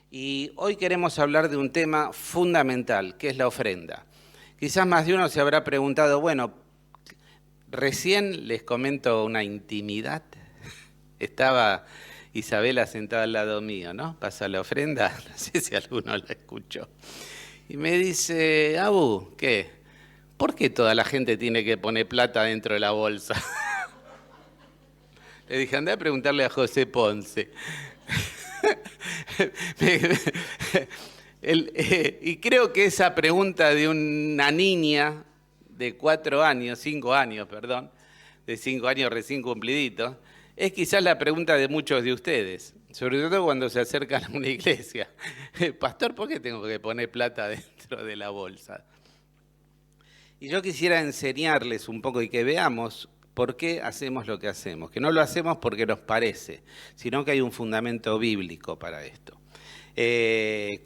Y hoy queremos hablar de un tema fundamental, que es la ofrenda. Quizás más de uno se habrá preguntado, bueno, recién les comento una intimidad. Estaba Isabela sentada al lado mío, ¿no? Pasa la ofrenda, no sé si alguno la escuchó. Y me dice, Abu, ¿qué? ¿Por qué toda la gente tiene que poner plata dentro de la bolsa? Le dije, andá a preguntarle a José Ponce. Y creo que esa pregunta de una niña de 4 años, 5 años, perdón, de 5 años recién cumpliditos, es quizás la pregunta de muchos de ustedes, sobre todo cuando se acercan a una iglesia. Pastor, ¿por qué tengo que poner plata dentro de la bolsa? Y yo quisiera enseñarles un poco y que veamos por qué hacemos lo que hacemos, que no lo hacemos porque nos parece, sino que hay un fundamento bíblico para esto.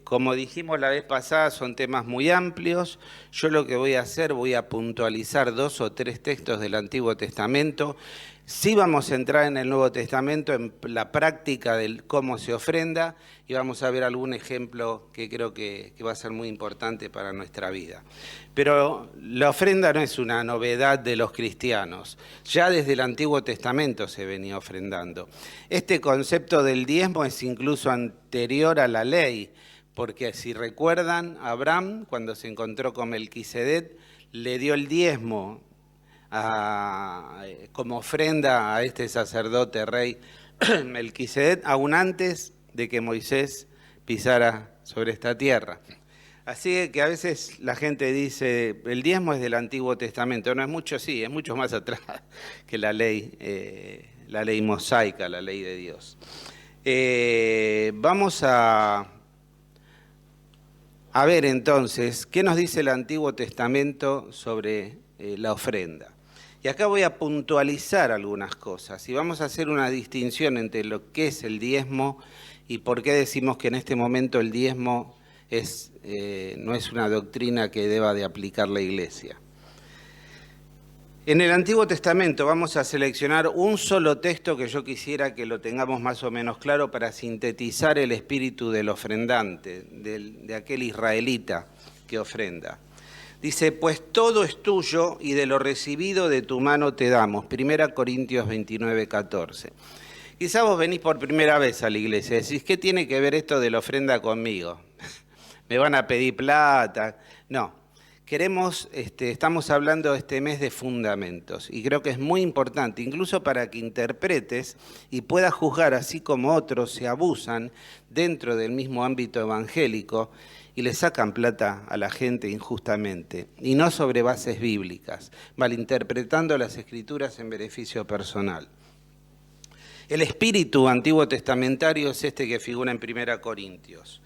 Como dijimos la vez pasada, son temas muy amplios. Yo lo que voy a hacer, voy a puntualizar 2 o 3 textos del Antiguo Testamento. Sí vamos a entrar en el Nuevo Testamento, en la práctica de cómo se ofrenda, y vamos a ver algún ejemplo que creo que va a ser muy importante para nuestra vida. Pero la ofrenda no es una novedad de los cristianos. Ya desde el Antiguo Testamento se venía ofrendando. Este concepto del diezmo es incluso anterior a la ley, porque si recuerdan, Abraham, cuando se encontró con Melquisedec, le dio el diezmo como ofrenda a este sacerdote rey Melquisedec, aún antes de que Moisés pisara sobre esta tierra. Así que a veces la gente dice, el diezmo es del Antiguo Testamento. No es mucho, sí, es mucho más atrás que la ley mosaica, la ley de Dios. Vamos a ver entonces, ¿qué nos dice el Antiguo Testamento sobre la ofrenda? Y acá voy a puntualizar algunas cosas y vamos a hacer una distinción entre lo que es el diezmo y por qué decimos que en este momento el diezmo no es una doctrina que deba de aplicar la Iglesia. En el Antiguo Testamento vamos a seleccionar un solo texto que yo quisiera que lo tengamos más o menos claro para sintetizar el espíritu del ofrendante, de aquel israelita que ofrenda. Dice, pues todo es tuyo y de lo recibido de tu mano te damos. 1 Corintios 29, 14. Quizá vos venís por primera vez a la iglesia y decís, ¿qué tiene que ver esto de la ofrenda conmigo? ¿Me van a pedir plata? No, estamos hablando este mes de fundamentos y creo que es muy importante, incluso para que interpretes y puedas juzgar así como otros se abusan dentro del mismo ámbito evangélico y le sacan plata a la gente injustamente, y no sobre bases bíblicas, malinterpretando las Escrituras en beneficio personal. El espíritu antiguo testamentario es este que figura en 1 Corintios.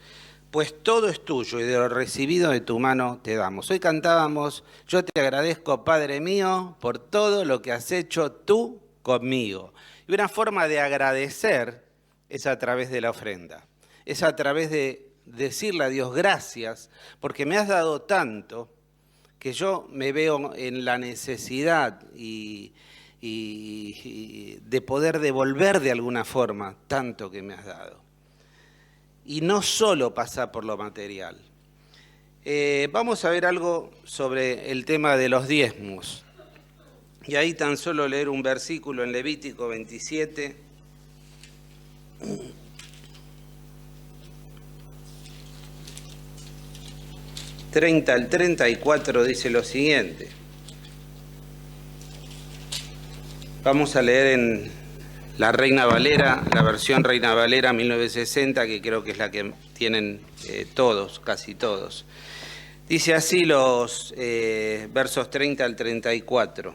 Pues todo es tuyo y de lo recibido de tu mano te damos. Hoy cantábamos, yo te agradezco, Padre mío, por todo lo que has hecho tú conmigo. Y una forma de agradecer es a través de la ofrenda, es a través de decirle a Dios gracias porque me has dado tanto que yo me veo en la necesidad y de poder devolver de alguna forma tanto que me has dado. Y no solo pasa por lo material. Vamos a ver algo sobre el tema de los diezmos. Y ahí tan solo leer un versículo en Levítico 27. Al 34 dice lo siguiente. Vamos a leer en la Reina Valera, la versión Reina Valera 1960, que creo que es la que tienen todos, casi todos. Dice así los versos 30 al 34.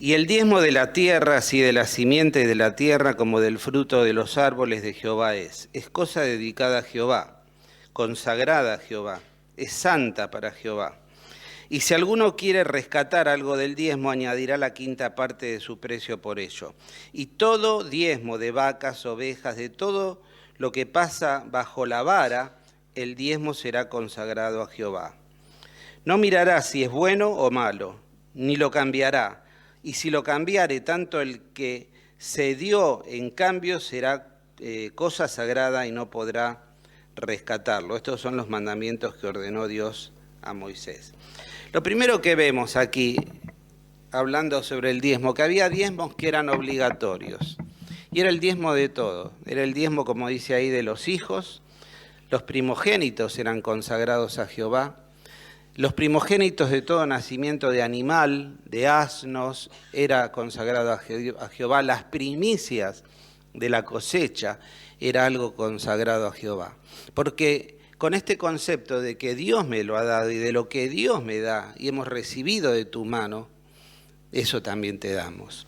Y el diezmo de la tierra, así de la simiente de la tierra como del fruto de los árboles de Jehová es cosa dedicada a Jehová, consagrada a Jehová, es santa para Jehová. Y si alguno quiere rescatar algo del diezmo, añadirá la 5ª parte de su precio por ello. Y todo diezmo de vacas, ovejas, de todo lo que pasa bajo la vara, el diezmo será consagrado a Jehová. No mirará si es bueno o malo, ni lo cambiará. Y si lo cambiare, tanto el que se dio en cambio será cosa sagrada y no podrá rescatarlo. Estos son los mandamientos que ordenó Dios a Moisés. Lo primero que vemos aquí, hablando sobre el diezmo, que había diezmos que eran obligatorios. Y era el diezmo de todo. Era el diezmo, como dice ahí, de los hijos. Los primogénitos eran consagrados a Jehová. Los primogénitos de todo nacimiento de animal, de asnos, era consagrado a Jehová. Las primicias de la cosecha era algo consagrado a Jehová. Porque con este concepto de que Dios me lo ha dado y de lo que Dios me da y hemos recibido de tu mano, eso también te damos.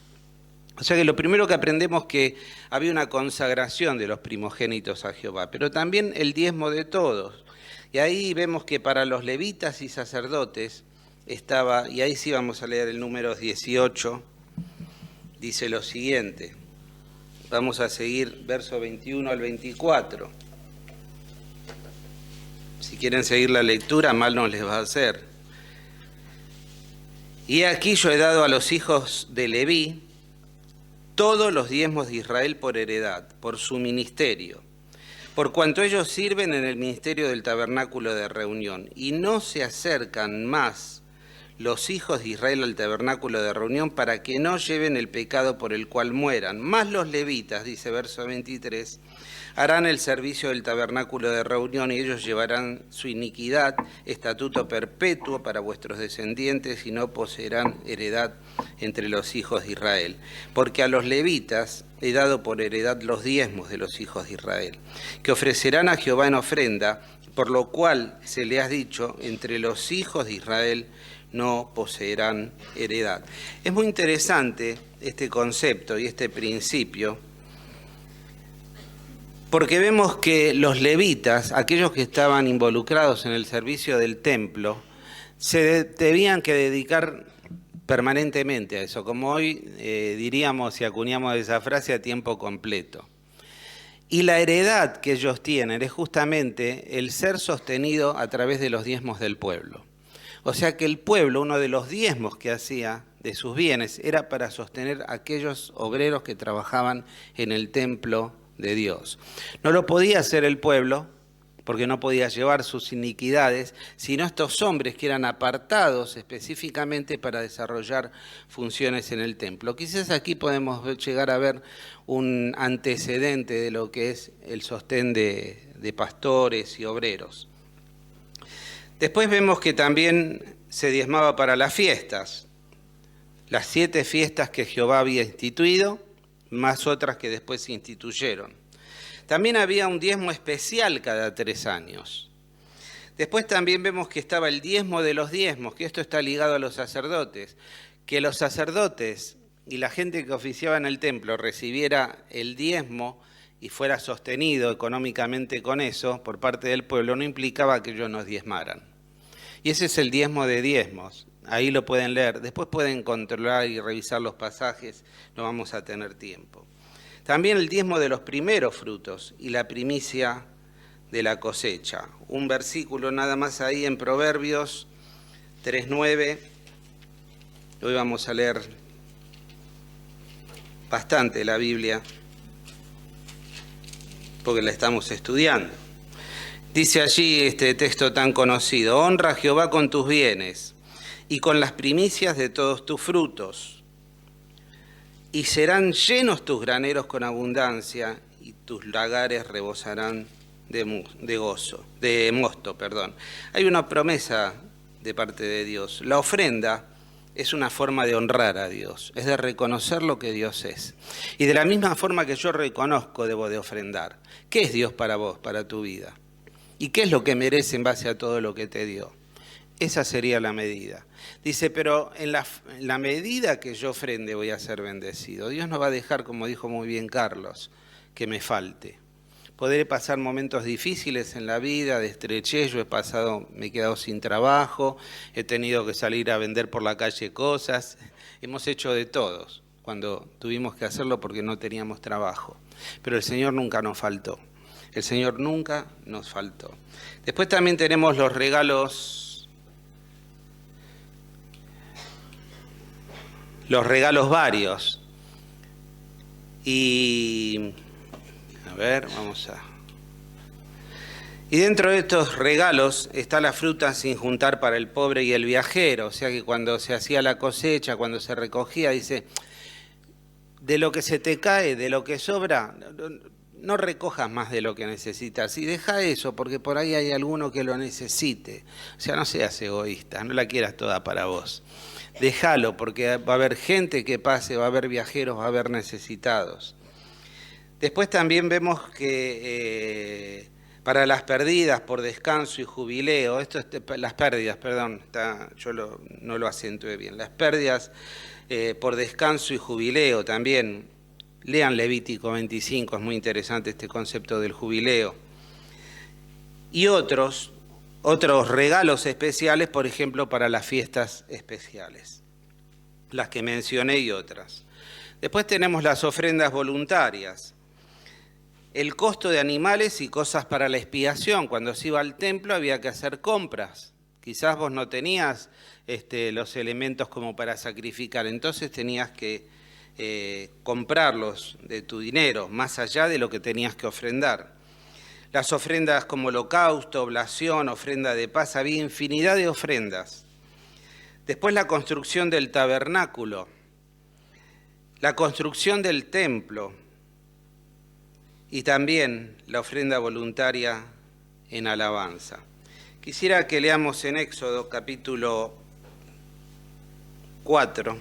O sea que lo primero que aprendemos es que había una consagración de los primogénitos a Jehová, pero también el diezmo de todos. Y ahí vemos que para los levitas y sacerdotes estaba, y ahí sí vamos a leer el número 18, dice lo siguiente. Vamos a seguir verso 21 al 24. Si quieren seguir la lectura, mal no les va a hacer. Y aquí yo he dado a los hijos de Leví todos los diezmos de Israel por heredad, por su ministerio, por cuanto ellos sirven en el ministerio del tabernáculo de reunión, y no se acercan más los hijos de Israel al tabernáculo de reunión para que no lleven el pecado por el cual mueran. Más los levitas, dice verso 23, harán el servicio del tabernáculo de reunión y ellos llevarán su iniquidad, estatuto perpetuo para vuestros descendientes y no poseerán heredad entre los hijos de Israel. Porque a los levitas he dado por heredad los diezmos de los hijos de Israel, que ofrecerán a Jehová en ofrenda, por lo cual se le ha dicho, entre los hijos de Israel no poseerán heredad. Es muy interesante este concepto y este principio, porque vemos que los levitas, aquellos que estaban involucrados en el servicio del templo, se tenían que dedicar permanentemente a eso, como hoy diríamos, si acuñamos esa frase, a tiempo completo. Y la heredad que ellos tienen es justamente el ser sostenido a través de los diezmos del pueblo. O sea que el pueblo, uno de los diezmos que hacía de sus bienes, era para sostener a aquellos obreros que trabajaban en el templo de Dios. No lo podía hacer el pueblo, porque no podía llevar sus iniquidades, sino estos hombres que eran apartados específicamente para desarrollar funciones en el templo. Quizás aquí podemos llegar a ver un antecedente de lo que es el sostén de pastores y obreros. Después vemos que también se diezmaba para las fiestas, las 7 fiestas que Jehová había instituido, más otras que después se instituyeron. También había un diezmo especial cada 3 años. Después también vemos que estaba el diezmo de los diezmos, que esto está ligado a los sacerdotes, que los sacerdotes y la gente que oficiaba en el templo recibiera el diezmo y fuera sostenido económicamente con eso por parte del pueblo, no implicaba que ellos nos diezmaran. Y ese es el diezmo de diezmos. Ahí lo pueden leer. Después pueden controlar y revisar los pasajes. No vamos a tener tiempo. También el diezmo de los primeros frutos y la primicia de la cosecha. Un versículo nada más ahí en Proverbios 3:9. Hoy vamos a leer bastante la Biblia porque la estamos estudiando. Dice allí este texto tan conocido: honra a Jehová con tus bienes y con las primicias de todos tus frutos, y serán llenos tus graneros con abundancia, y tus lagares rebosarán de mosto. Hay una promesa de parte de Dios. La ofrenda es una forma de honrar a Dios, es de reconocer lo que Dios es. Y de la misma forma que yo reconozco, debo de ofrendar. ¿Qué es Dios para vos, para tu vida? ¿Y qué es lo que merece en base a todo lo que te dio? Esa sería la medida. Dice, pero en la medida que yo ofrende voy a ser bendecido. Dios no va a dejar, como dijo muy bien Carlos, que me falte. Podré pasar momentos difíciles en la vida, de estrechez. Yo me he quedado sin trabajo, he tenido que salir a vender por la calle cosas. Hemos hecho de todos cuando tuvimos que hacerlo porque no teníamos trabajo. Pero el Señor nunca nos faltó. El Señor nunca nos faltó. Después también tenemos los regalos varios. Y A ver, vamos a... Y dentro de estos regalos está la fruta sin juntar para el pobre y el viajero. O sea que cuando se hacía la cosecha, cuando se recogía, dice, de lo que se te cae, de lo que sobra, no recojas más de lo que necesitas. Y deja eso, porque por ahí hay alguno que lo necesite. O sea, no seas egoísta, no la quieras toda para vos. Déjalo, porque va a haber gente que pase, va a haber viajeros, va a haber necesitados. Después también vemos que para las pérdidas por descanso y jubileo, las pérdidas, perdón, no lo acentué bien, las pérdidas por descanso y jubileo también, lean Levítico 25, es muy interesante este concepto del jubileo. Y otros regalos especiales, por ejemplo, para las fiestas especiales, las que mencioné y otras. Después tenemos las ofrendas voluntarias. El costo de animales y cosas para la expiación. Cuando se iba al templo había que hacer compras. Quizás vos no tenías los elementos como para sacrificar, entonces tenías que comprarlos de tu dinero, más allá de lo que tenías que ofrendar. Las ofrendas como holocausto, oblación, ofrenda de paz, había infinidad de ofrendas. Después la construcción del tabernáculo, la construcción del templo, y también la ofrenda voluntaria en alabanza. Quisiera que leamos en Éxodo capítulo 4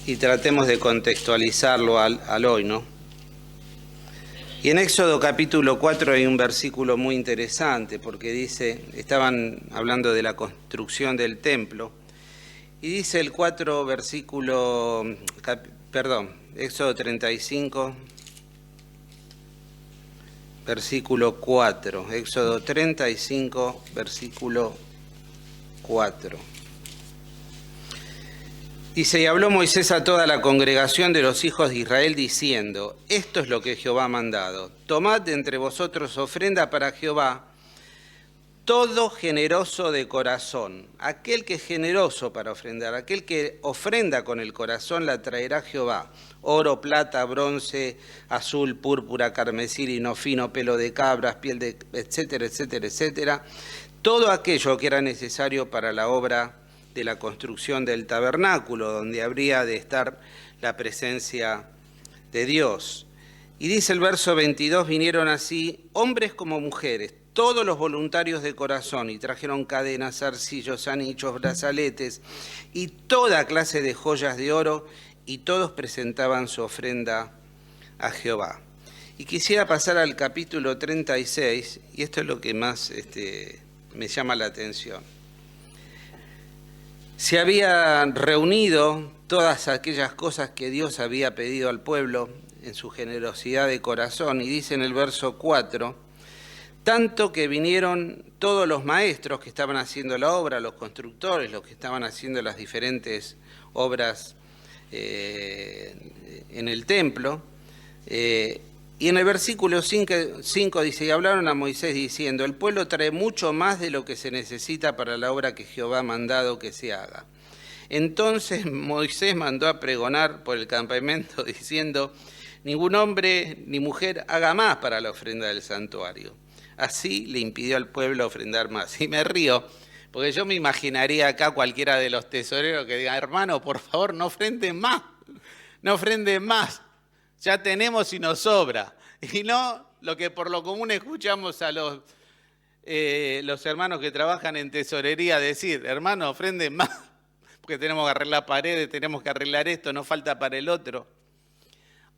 y tratemos de contextualizarlo al hoy, ¿no? Y en Éxodo capítulo 4 hay un versículo muy interesante porque dice, estaban hablando de la construcción del templo, y dice el 4 versículo... Éxodo 35, versículo 4. Éxodo 35, versículo 4. Dice, y habló Moisés a toda la congregación de los hijos de Israel, diciendo, esto es lo que Jehová ha mandado. Tomad de entre vosotros ofrenda para Jehová, todo generoso de corazón. Aquel que es generoso para ofrendar, aquel que ofrenda con el corazón, la traerá Jehová. Oro, plata, bronce, azul, púrpura, carmesí, lino fino, pelo de cabras, piel de... etcétera, etcétera, etcétera. Todo aquello que era necesario para la obra de la construcción del tabernáculo, donde habría de estar la presencia de Dios. Y dice el verso 22, vinieron así hombres como mujeres, todos los voluntarios de corazón, y trajeron cadenas, zarcillos, anillos, brazaletes y toda clase de joyas de oro, y todos presentaban su ofrenda a Jehová. Y quisiera pasar al capítulo 36, y esto es lo que más me llama la atención. Se habían reunido todas aquellas cosas que Dios había pedido al pueblo en su generosidad de corazón, y dice en el verso 4, tanto que vinieron todos los maestros que estaban haciendo la obra, los constructores, los que estaban haciendo las diferentes obras en el templo, y en el versículo 5 dice, y hablaron a Moisés diciendo, el pueblo trae mucho más de lo que se necesita para la obra que Jehová ha mandado que se haga. Entonces Moisés mandó a pregonar por el campamento diciendo, ningún hombre ni mujer haga más para la ofrenda del santuario. Así le impidió al pueblo ofrendar más. Y me río, porque yo me imaginaría acá cualquiera de los tesoreros que diga, hermano, por favor, no ofrenden más, no ofrenden más, ya tenemos y nos sobra. Y no lo que por lo común escuchamos a los hermanos que trabajan en tesorería decir, hermano, ofrenden más, porque tenemos que arreglar paredes, tenemos que arreglar esto, no falta para el otro.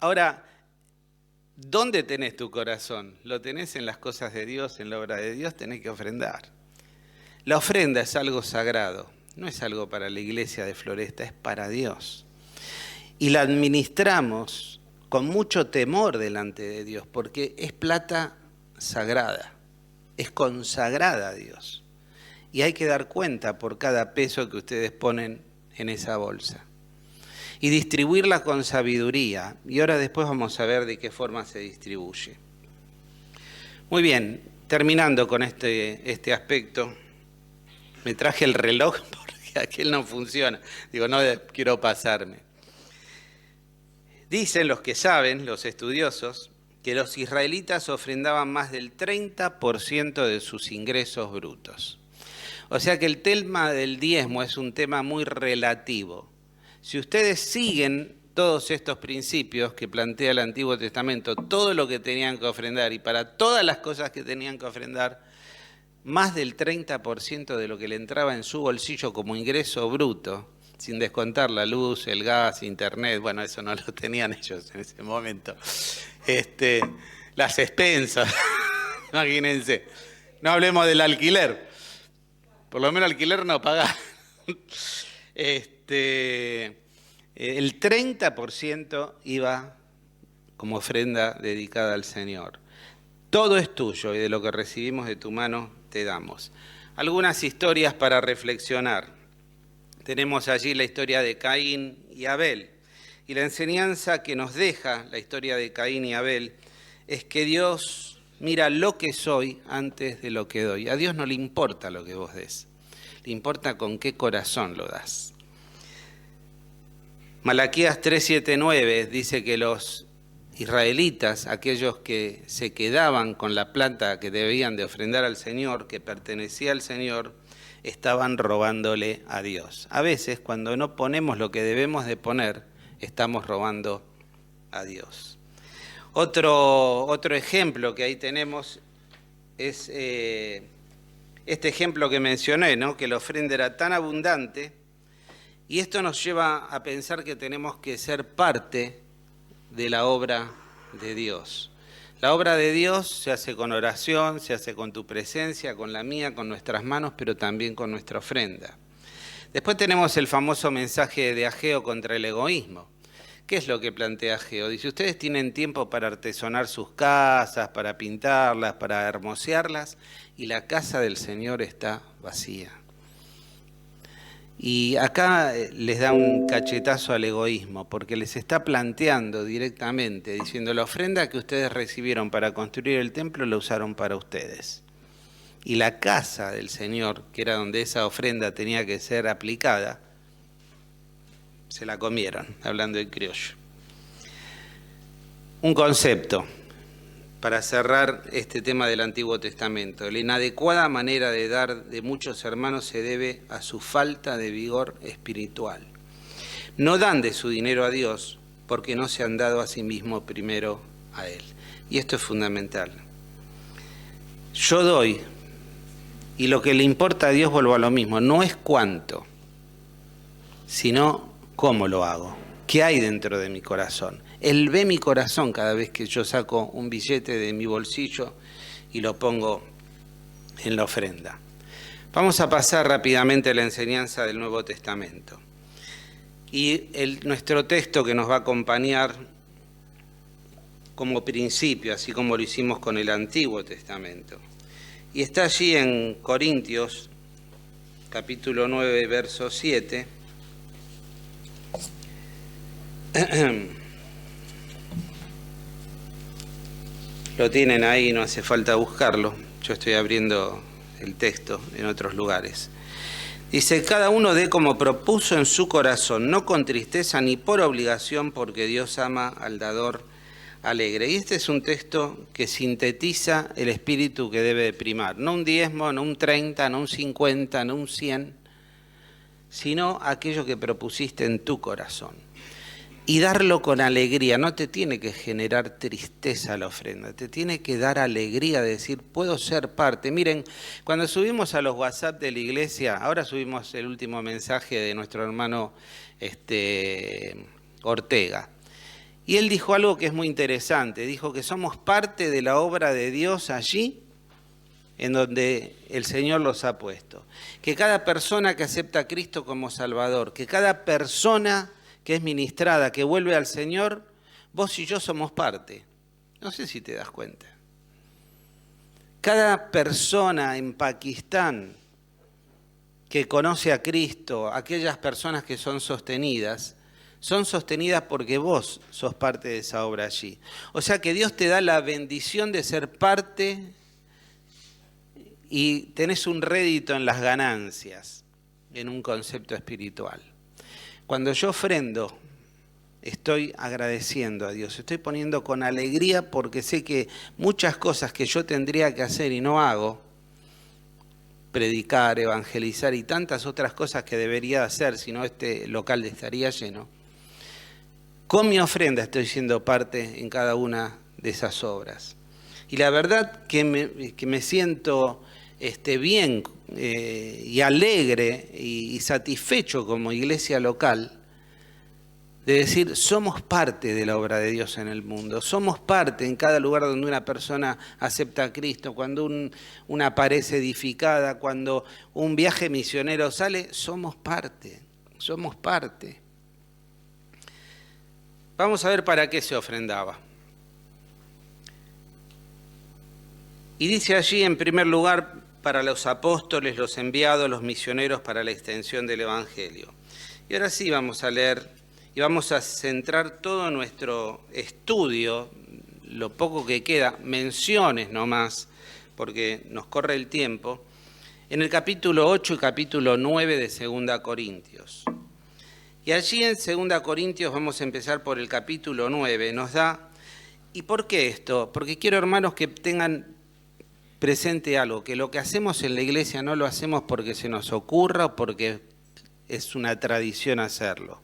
Ahora, ¿dónde tenés tu corazón? ¿Lo tenés en las cosas de Dios, en la obra de Dios? Tenés que ofrendar. La ofrenda es algo sagrado, no es algo para la iglesia de Floresta, es para Dios. Y la administramos con mucho temor delante de Dios, porque es plata sagrada, es consagrada a Dios. Y hay que dar cuenta por cada peso que ustedes ponen en esa bolsa. Y distribuirla con sabiduría. Y ahora después vamos a ver de qué forma se distribuye. Muy bien, terminando con este aspecto, me traje el reloj porque aquel no funciona. Digo, no quiero pasarme. Dicen los que saben, los estudiosos, que los israelitas ofrendaban más del 30% de sus ingresos brutos. O sea que el tema del diezmo es un tema muy relativo. Si ustedes siguen todos estos principios que plantea el Antiguo Testamento, todo lo que tenían que ofrendar y para todas las cosas que tenían que ofrendar, más del 30% de lo que le entraba en su bolsillo como ingreso bruto, sin descontar la luz, el gas, internet, bueno, eso no lo tenían ellos en ese momento, las expensas, imagínense, no hablemos del alquiler, por lo menos alquiler no pagaba. El 30% iba como ofrenda dedicada al Señor. Todo es tuyo y de lo que recibimos de tu mano te damos. Algunas historias para reflexionar. Tenemos allí la historia de Caín y Abel. Y la enseñanza que nos deja la historia de Caín y Abel es que Dios mira lo que soy antes de lo que doy. A Dios no le importa lo que vos des, le importa con qué corazón lo das. Malaquías 3:7-9 dice que los israelitas, aquellos que se quedaban con la plata que debían de ofrendar al Señor, que pertenecía al Señor, estaban robándole a Dios. A veces, cuando no ponemos lo que debemos de poner, estamos robando a Dios. Otro ejemplo que ahí tenemos es este ejemplo que mencioné, ¿no? Que la ofrenda era tan abundante, y esto nos lleva a pensar que tenemos que ser parte de la obra de Dios. La obra de Dios se hace con oración, se hace con tu presencia, con la mía, con nuestras manos, pero también con nuestra ofrenda. Después tenemos el famoso mensaje de Ageo contra el egoísmo. ¿Qué es lo que plantea Ageo? Dice, ustedes tienen tiempo para artesonar sus casas, para pintarlas, para hermosearlas, y la casa del Señor está vacía. Y acá les da un cachetazo al egoísmo, porque les está planteando directamente, diciendo, la ofrenda que ustedes recibieron para construir el templo la usaron para ustedes. Y la casa del Señor, que era donde esa ofrenda tenía que ser aplicada, se la comieron, hablando en criollo. Un concepto para cerrar este tema del Antiguo Testamento. La inadecuada manera de dar de muchos hermanos se debe a su falta de vigor espiritual. No dan de su dinero a Dios porque no se han dado a sí mismos primero a Él. Y esto es fundamental. Yo doy, y lo que le importa a Dios, vuelvo a lo mismo, no es cuánto, sino cómo lo hago, qué hay dentro de mi corazón. Él ve mi corazón cada vez que yo saco un billete de mi bolsillo y lo pongo en la ofrenda. Vamos a pasar rápidamente a la enseñanza del Nuevo Testamento. Y nuestro texto que nos va a acompañar como principio, así como lo hicimos con el Antiguo Testamento. Y está allí en Corintios, capítulo 9, verso 7. Lo tienen ahí, no hace falta buscarlo. Yo estoy abriendo el texto en otros lugares. Dice, cada uno dé como propuso en su corazón, no con tristeza ni por obligación, porque Dios ama al dador alegre. Y este es un texto que sintetiza el espíritu que debe de primar. No un diezmo, no un 30, no un 50, no un 100, sino aquello que propusiste en tu corazón. Y darlo con alegría, no te tiene que generar tristeza la ofrenda, te tiene que dar alegría de decir, puedo ser parte. Miren, cuando subimos a los WhatsApp de la iglesia, ahora subimos el último mensaje de nuestro hermano Ortega, y él dijo algo que es muy interesante, dijo que somos parte de la obra de Dios allí, en donde el Señor los ha puesto. Que cada persona que acepta a Cristo como Salvador, que cada persona que es ministrada, que vuelve al Señor, vos y yo somos parte. No sé si te das cuenta. Cada persona en Pakistán que conoce a Cristo, aquellas personas que son sostenidas porque vos sos parte de esa obra allí. O sea que Dios te da la bendición de ser parte y tenés un rédito en las ganancias, en un concepto espiritual. Cuando yo ofrendo, estoy agradeciendo a Dios, estoy poniendo con alegría porque sé que muchas cosas que yo tendría que hacer y no hago, predicar, evangelizar y tantas otras cosas que debería hacer, si no este local estaría lleno, con mi ofrenda estoy siendo parte en cada una de esas obras. Y la verdad que me siento bien y alegre y satisfecho como iglesia local de decir, somos parte de la obra de Dios en el mundo, somos parte en cada lugar donde una persona acepta a Cristo, cuando una pared es edificada, cuando un viaje misionero sale, somos parte, somos parte. Vamos a ver para qué se ofrendaba. Y dice allí, en primer lugar, para los apóstoles, los enviados, los misioneros para la extensión del Evangelio. Y ahora sí vamos a leer y vamos a centrar todo nuestro estudio, lo poco que queda, menciones nomás, porque nos corre el tiempo, en el capítulo 8 y capítulo 9 de 2 Corintios. Y allí en 2 Corintios vamos a empezar por el capítulo 9, nos da, ¿y por qué esto? Porque quiero, hermanos, que tengan presente algo, que lo que hacemos en la iglesia no lo hacemos porque se nos ocurra o porque es una tradición hacerlo,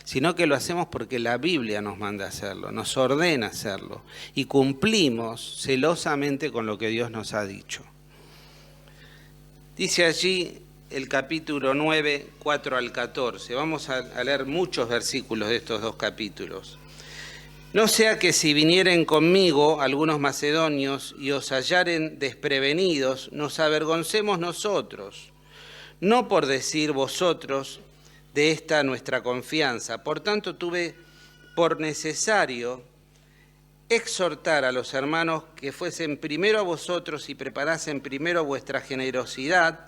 sino que lo hacemos porque la Biblia nos manda a hacerlo, nos ordena hacerlo y cumplimos celosamente con lo que Dios nos ha dicho. Dice allí el capítulo 9, 4 al 14. Vamos a leer muchos versículos de estos dos capítulos. No sea que si vinieren conmigo algunos macedonios y os hallaren desprevenidos, nos avergoncemos nosotros, no por decir vosotros de esta nuestra confianza. Por tanto, tuve por necesario exhortar a los hermanos que fuesen primero a vosotros y preparasen primero vuestra generosidad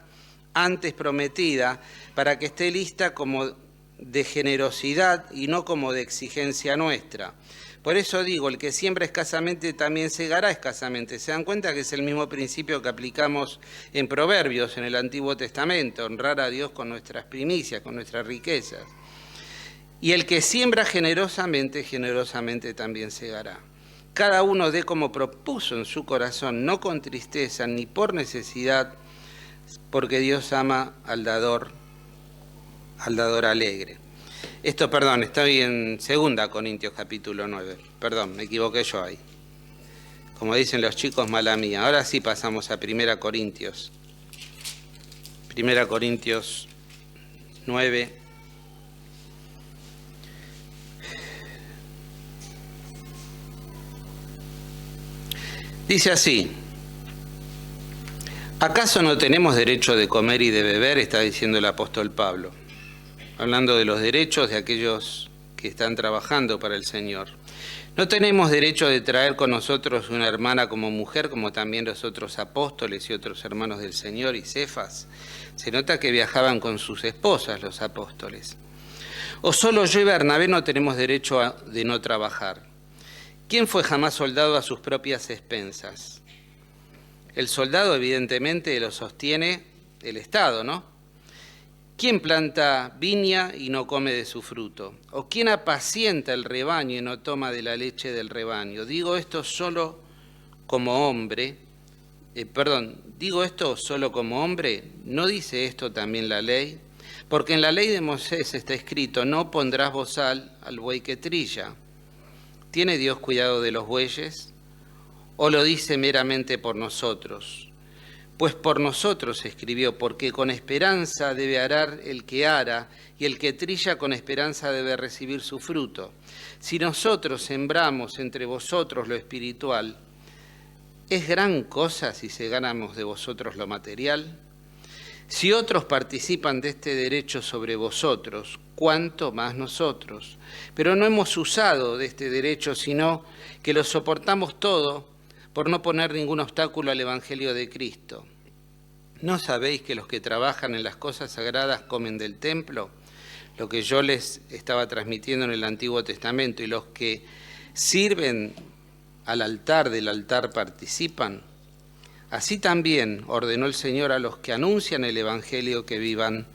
antes prometida, para que esté lista como de generosidad y no como de exigencia nuestra. Por eso digo, el que siembra escasamente también segará escasamente. ¿Se dan cuenta que es el mismo principio que aplicamos en Proverbios, en el Antiguo Testamento? Honrar a Dios con nuestras primicias, con nuestras riquezas. Y el que siembra generosamente, generosamente también segará. Cada uno dé como propuso en su corazón, no con tristeza ni por necesidad, porque Dios ama al dador alegre. Esto, perdón, estoy en 2 Corintios capítulo 9. Perdón, me equivoqué yo ahí. Como dicen los chicos, mala mía. Ahora sí pasamos a 1 Corintios. 1 Corintios 9. Dice así: ¿acaso no tenemos derecho de comer y de beber? Está diciendo el apóstol Pablo, hablando de los derechos de aquellos que están trabajando para el Señor. ¿No tenemos derecho de traer con nosotros una hermana como mujer, como también los otros apóstoles y otros hermanos del Señor y Cefas? Se nota que viajaban con sus esposas los apóstoles. ¿O solo yo y Bernabé no tenemos derecho de no trabajar? ¿Quién fue jamás soldado a sus propias expensas? El soldado evidentemente lo sostiene el Estado, ¿no? ¿Quién planta viña y no come de su fruto? ¿O quién apacienta el rebaño y no toma de la leche del rebaño? Digo esto solo como hombre, ¿no dice esto también la ley? Porque en la ley de Moisés está escrito, no pondrás bozal al buey que trilla. ¿Tiene Dios cuidado de los bueyes? ¿O lo dice meramente por nosotros? Pues por nosotros escribió, porque con esperanza debe arar el que ara, y el que trilla con esperanza debe recibir su fruto. Si nosotros sembramos entre vosotros lo espiritual, ¿es gran cosa si segaramos de vosotros lo material? Si otros participan de este derecho sobre vosotros, ¿cuánto más nosotros? Pero no hemos usado de este derecho, sino que lo soportamos todo por no poner ningún obstáculo al Evangelio de Cristo. ¿No sabéis que los que trabajan en las cosas sagradas comen del templo? Lo que yo les estaba transmitiendo en el Antiguo Testamento, y los que sirven al altar, del altar participan. Así también ordenó el Señor a los que anuncian el Evangelio que vivan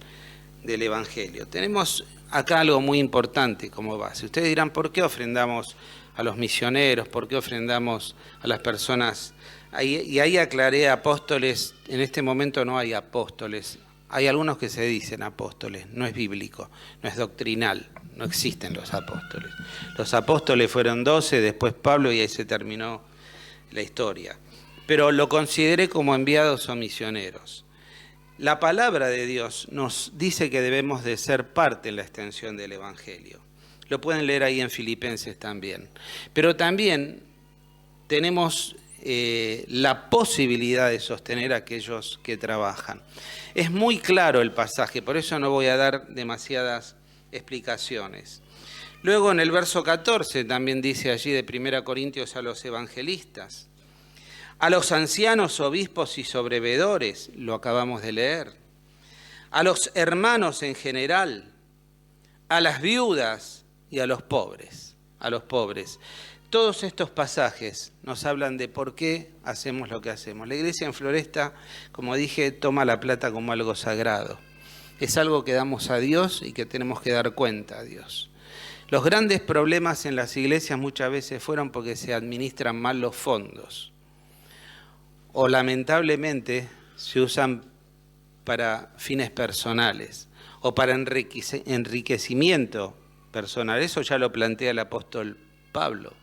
del Evangelio. Tenemos acá algo muy importante como base. Ustedes dirán, ¿por qué ofrendamos a los misioneros? ¿Por qué ofrendamos a las personas? Y ahí aclaré apóstoles. En este momento no hay apóstoles. Hay algunos que se dicen apóstoles. No es bíblico, no es doctrinal. No existen los apóstoles. Los apóstoles fueron 12, después Pablo, y ahí se terminó la historia. Pero lo consideré como enviados o misioneros. La palabra de Dios nos dice que debemos de ser parte en la extensión del Evangelio. Lo pueden leer ahí en Filipenses también. Pero también tenemos la posibilidad de sostener a aquellos que trabajan. Es muy claro el pasaje, por eso no voy a dar demasiadas explicaciones. Luego en el verso 14 también dice allí de 1 Corintios a los evangelistas, a los ancianos, obispos y sobrevedores, lo acabamos de leer, a los hermanos en general, a las viudas y a los pobres, Todos estos pasajes nos hablan de por qué hacemos lo que hacemos. La iglesia en Floresta, como dije, toma la plata como algo sagrado. Es algo que damos a Dios y que tenemos que dar cuenta a Dios. Los grandes problemas en las iglesias muchas veces fueron porque se administran mal los fondos. O lamentablemente se usan para fines personales o para enriquecimiento personal. Eso ya lo plantea el apóstol Pablo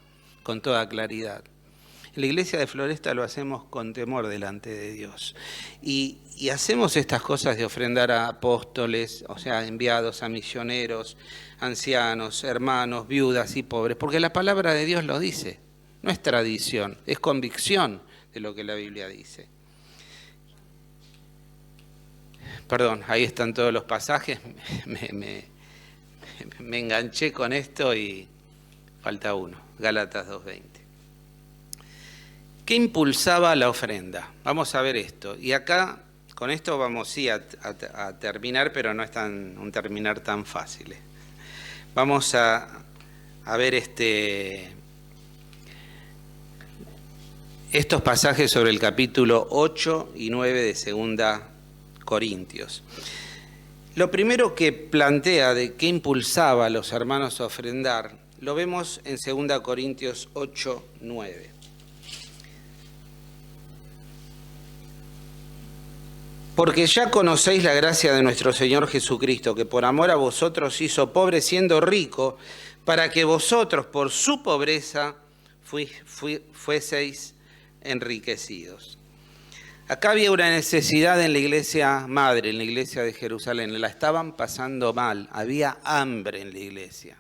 con toda claridad. En la iglesia de Floresta lo hacemos con temor delante de Dios. Y hacemos estas cosas de ofrendar a apóstoles, o sea, enviados, a misioneros, ancianos, hermanos, viudas y pobres, porque la palabra de Dios lo dice. No es tradición, es convicción de lo que la Biblia dice. Perdón, ahí están todos los pasajes. Me enganché con esto y falta uno, Gálatas 2:20. ¿Qué impulsaba la ofrenda? Vamos a ver esto. Y acá, con esto vamos sí a terminar, pero no es un terminar tan fácil. Vamos a ver estos pasajes sobre el capítulo 8 y 9 de 2 Corintios. Lo primero que plantea de qué impulsaba a los hermanos a ofrendar, lo vemos en 2 Corintios 8, 9. Porque ya conocéis la gracia de nuestro Señor Jesucristo, que por amor a vosotros hizo pobre siendo rico, para que vosotros por su pobreza fueseis enriquecidos. Acá había una necesidad en la iglesia madre, en la iglesia de Jerusalén. La estaban pasando mal, había hambre en la iglesia.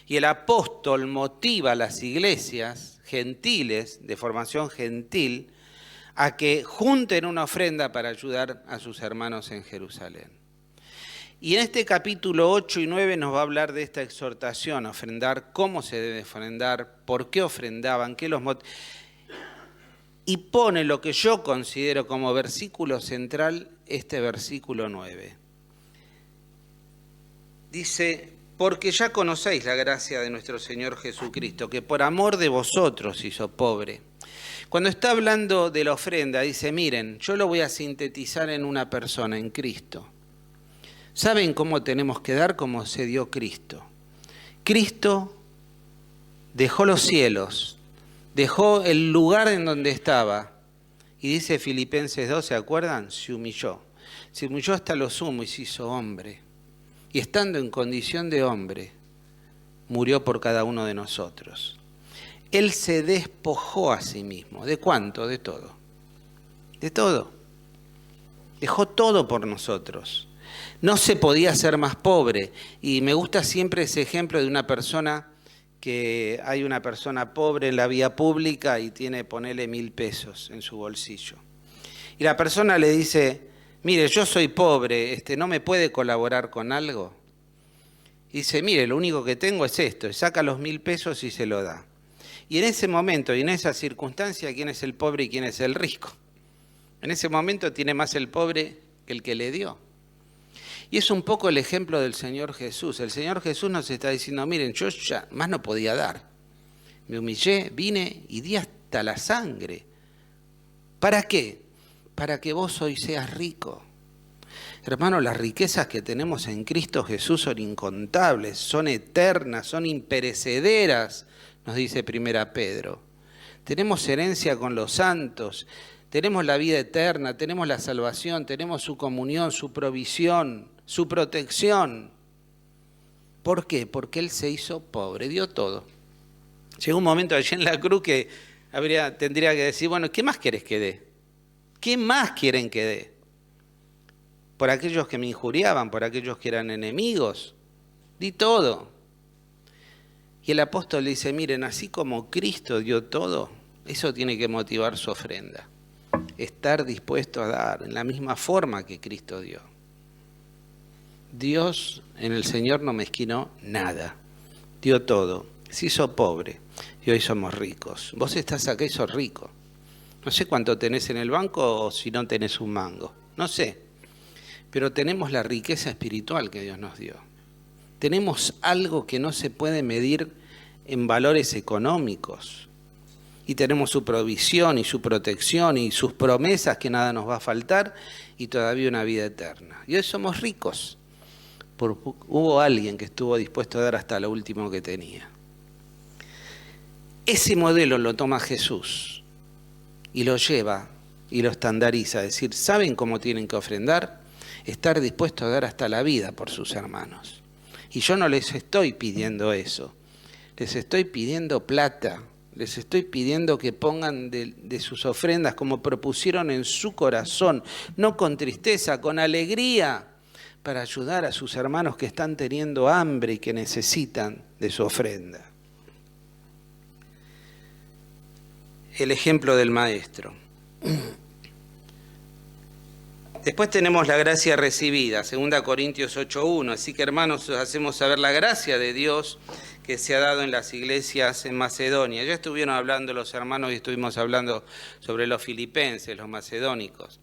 Y el apóstol motiva a las iglesias gentiles, de formación gentil, a que junten una ofrenda para ayudar a sus hermanos en Jerusalén. Y en este capítulo 8 y 9 nos va a hablar de esta exhortación a ofrendar, cómo se debe ofrendar, por qué ofrendaban, qué los y pone lo que yo considero como versículo central, este versículo 9. Dice, porque ya conocéis la gracia de nuestro Señor Jesucristo, que por amor de vosotros hizo pobre. Cuando está hablando de la ofrenda, dice, miren, yo lo voy a sintetizar en una persona, en Cristo. ¿Saben cómo tenemos que dar? Como se dio Cristo. Cristo dejó los cielos, dejó el lugar en donde estaba, y dice Filipenses 2, ¿se acuerdan? Se humilló hasta lo sumo y se hizo hombre. Y estando en condición de hombre, murió por cada uno de nosotros. Él se despojó a sí mismo. ¿De cuánto? De todo. De todo. Dejó todo por nosotros. No se podía ser más pobre. Y me gusta siempre ese ejemplo de una persona que hay una persona pobre en la vía pública y tiene, ponele 1.000 pesos en su bolsillo. Y la persona le dice, mire, yo soy pobre, ¿no me puede colaborar con algo? Y dice, mire, lo único que tengo es esto. Y saca los 1.000 pesos y se lo da. Y en ese momento y en esa circunstancia, ¿quién es el pobre y quién es el rico? En ese momento tiene más el pobre que el que le dio. Y es un poco el ejemplo del Señor Jesús. El Señor Jesús nos está diciendo, miren, yo ya más no podía dar. Me humillé, vine y di hasta la sangre. ¿Para qué? Para que vos hoy seas rico. Hermanos, las riquezas que tenemos en Cristo Jesús son incontables, son eternas, son imperecederas, nos dice Primera Pedro. Tenemos herencia con los santos, tenemos la vida eterna, tenemos la salvación, tenemos su comunión, su provisión, su protección. ¿Por qué? Porque Él se hizo pobre, dio todo. Llegó un momento allí en la cruz que tendría que decir, bueno, ¿qué más querés que dé? ¿Qué más quieren que dé? Por aquellos que me injuriaban, por aquellos que eran enemigos, di todo. Y el apóstol dice, miren, así como Cristo dio todo, eso tiene que motivar su ofrenda. Estar dispuesto a dar en la misma forma que Cristo dio. Dios en el Señor no mezquinó nada, dio todo, se hizo pobre y hoy somos ricos. Vos estás acá y sos rico. No sé cuánto tenés en el banco o si no tenés un mango, no sé. Pero tenemos la riqueza espiritual que Dios nos dio. Tenemos algo que no se puede medir en valores económicos. Y tenemos su provisión y su protección y sus promesas que nada nos va a faltar y todavía una vida eterna. Y hoy somos ricos. Hubo alguien que estuvo dispuesto a dar hasta lo último que tenía. Ese modelo lo toma Jesús y lo lleva y lo estandariza. Es decir, ¿saben cómo tienen que ofrendar? Estar dispuesto a dar hasta la vida por sus hermanos. Y yo no les estoy pidiendo eso. Les estoy pidiendo plata. Les estoy pidiendo que pongan de sus ofrendas como propusieron en su corazón, no con tristeza, con alegría, para ayudar a sus hermanos que están teniendo hambre y que necesitan de su ofrenda. El ejemplo del maestro. Después tenemos la gracia recibida, 2 Corintios 8:1. Así que, hermanos, hacemos saber la gracia de Dios que se ha dado en las iglesias en Macedonia. Ya estuvieron hablando los hermanos y estuvimos hablando sobre los filipenses, los macedónicos.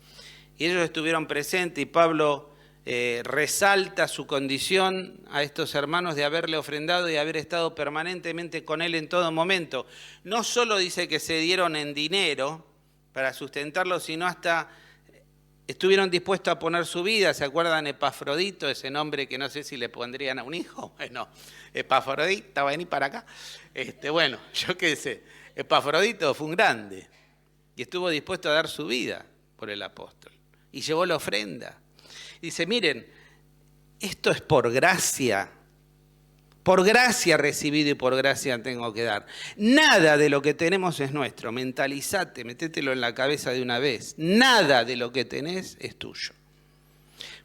Y ellos estuvieron presentes y Pablo resalta su condición a estos hermanos de haberle ofrendado y haber estado permanentemente con él en todo momento. No solo dice que se dieron en dinero para sustentarlo, sino hasta estuvieron dispuestos a poner su vida. ¿Se acuerdan Epafrodito, ese nombre que no sé si le pondrían a un hijo? Bueno, Epafrodito, vení para acá. Bueno, yo qué sé, Epafrodito fue un grande y estuvo dispuesto a dar su vida por el apóstol y llevó la ofrenda. Dice, miren, esto es por gracia recibido y por gracia tengo que dar. Nada de lo que tenemos es nuestro, mentalizate, metételo en la cabeza de una vez. Nada de lo que tenés es tuyo.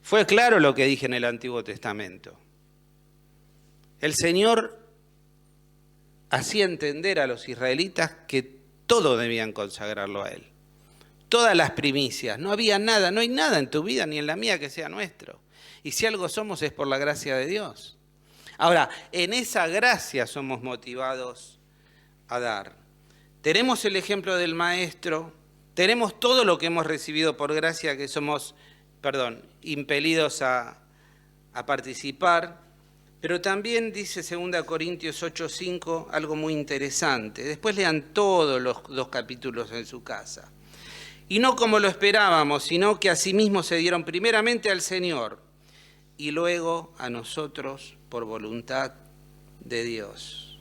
Fue claro lo que dije en el Antiguo Testamento. El Señor hacía entender a los israelitas que todo debían consagrarlo a Él. Todas las primicias, no había nada, no hay nada en tu vida ni en la mía que sea nuestro. Y si algo somos es por la gracia de Dios. Ahora, en esa gracia somos motivados a dar. Tenemos el ejemplo del Maestro, tenemos todo lo que hemos recibido por gracia que somos, impelidos a participar, pero también dice 2 Corintios 8:5 algo muy interesante. Después lean todos los 2 capítulos en su casa. Y no como lo esperábamos, sino que asimismo se dieron primeramente al Señor y luego a nosotros por voluntad de Dios.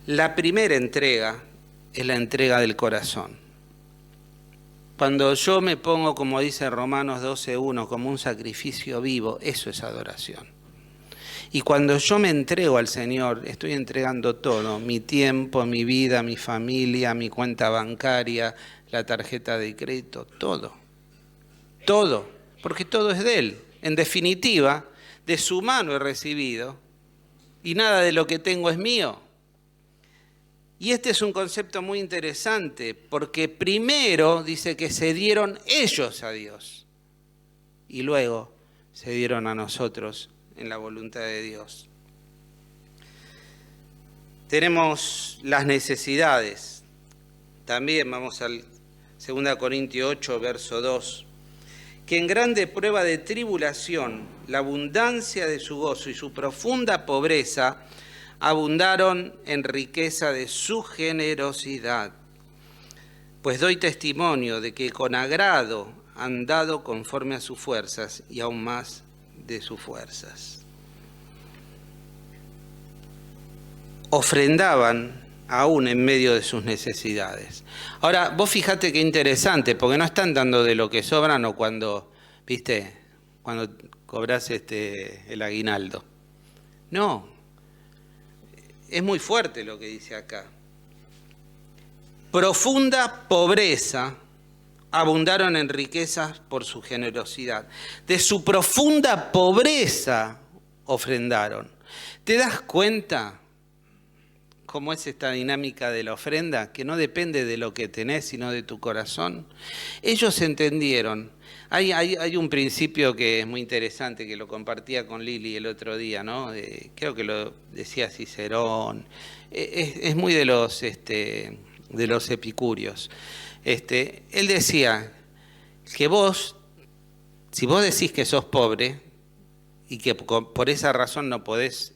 La primera entrega es la entrega del corazón. Cuando yo me pongo, como dice Romanos 12:1, como un sacrificio vivo, eso es adoración. Y cuando yo me entrego al Señor, estoy entregando todo, mi tiempo, mi vida, mi familia, mi cuenta bancaria, la tarjeta de crédito, todo. Todo, porque todo es de Él. En definitiva, de su mano he recibido y nada de lo que tengo es mío. Y este es un concepto muy interesante, porque primero dice que se dieron ellos a Dios y luego se dieron a nosotros en la voluntad de Dios. Tenemos las necesidades. También vamos al 2 Corintios 8, verso 2. Que en grande prueba de tribulación, la abundancia de su gozo y su profunda pobreza abundaron en riqueza de su generosidad. Pues doy testimonio de que con agrado han dado conforme a sus fuerzas y aún más de sus fuerzas. Ofrendaban aún en medio de sus necesidades. Ahora, vos fijate qué interesante, porque no están dando de lo que sobran o cuando, viste, cuando cobras el aguinaldo. No, es muy fuerte lo que dice acá. Profunda pobreza abundaron en riquezas por su generosidad. De su profunda pobreza ofrendaron. ¿Te das cuenta cómo es esta dinámica de la ofrenda? Que no depende de lo que tenés, sino de tu corazón. Ellos entendieron. Hay un principio que es muy interesante, que lo compartía con Lili el otro día, ¿no? Creo que lo decía Cicerón. Es muy de los epicúreos. Él decía que vos, si vos decís que sos pobre y que por esa razón no podés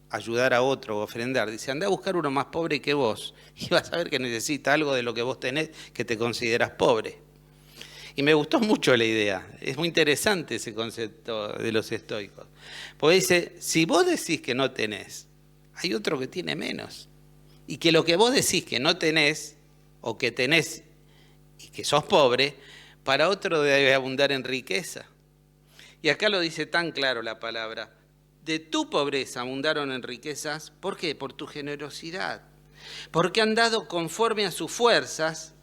ayudar a otro o ofrendar, dice, andá a buscar uno más pobre que vos y vas a ver que necesita algo de lo que vos tenés que te considerás pobre. Y me gustó mucho la idea, es muy interesante ese concepto de los estoicos. Porque dice, si vos decís que no tenés, hay otro que tiene menos. Y que lo que vos decís que no tenés, o que tenés y que sos pobre, para otro debe abundar en riqueza. Y acá lo dice tan claro la palabra. De tu pobreza abundaron en riquezas. ¿Por qué? Por tu generosidad. Porque han dado conforme a sus fuerzas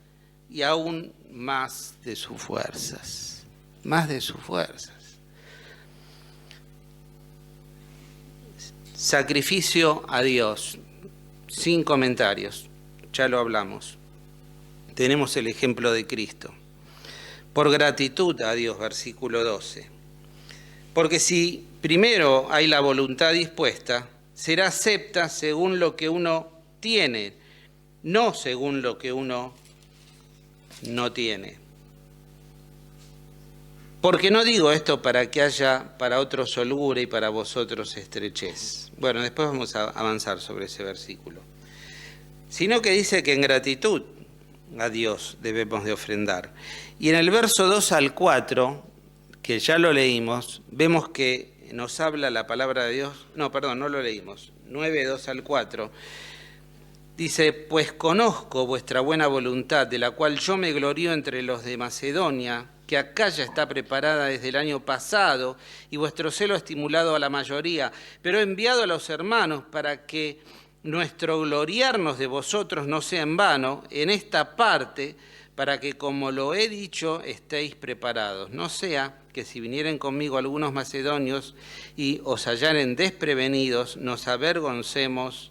y aún más de sus fuerzas. Más de sus fuerzas. Sacrificio a Dios. Sin comentarios. Ya lo hablamos. Tenemos el ejemplo de Cristo. Por gratitud a Dios, versículo 12. Porque si primero hay la voluntad dispuesta, será acepta según lo que uno tiene, no según lo que uno no tiene. Porque no digo esto para que haya para otros holgura y para vosotros estrechez. Bueno, después vamos a avanzar sobre ese versículo. Sino que dice que en gratitud a Dios debemos de ofrendar. Y en el verso 2 al 4, que ya lo leímos, vemos que nos habla la palabra de Dios. No, perdón, no lo leímos. 9, 2 al 4. Dice, pues conozco vuestra buena voluntad, de la cual yo me glorío entre los de Macedonia, que acá ya está preparada desde el año pasado, y vuestro celo ha estimulado a la mayoría, pero he enviado a los hermanos para que nuestro gloriarnos de vosotros no sea en vano, en esta parte, para que, como lo he dicho, estéis preparados. No sea que si vinieren conmigo algunos macedonios y os hallaren desprevenidos, nos avergoncemos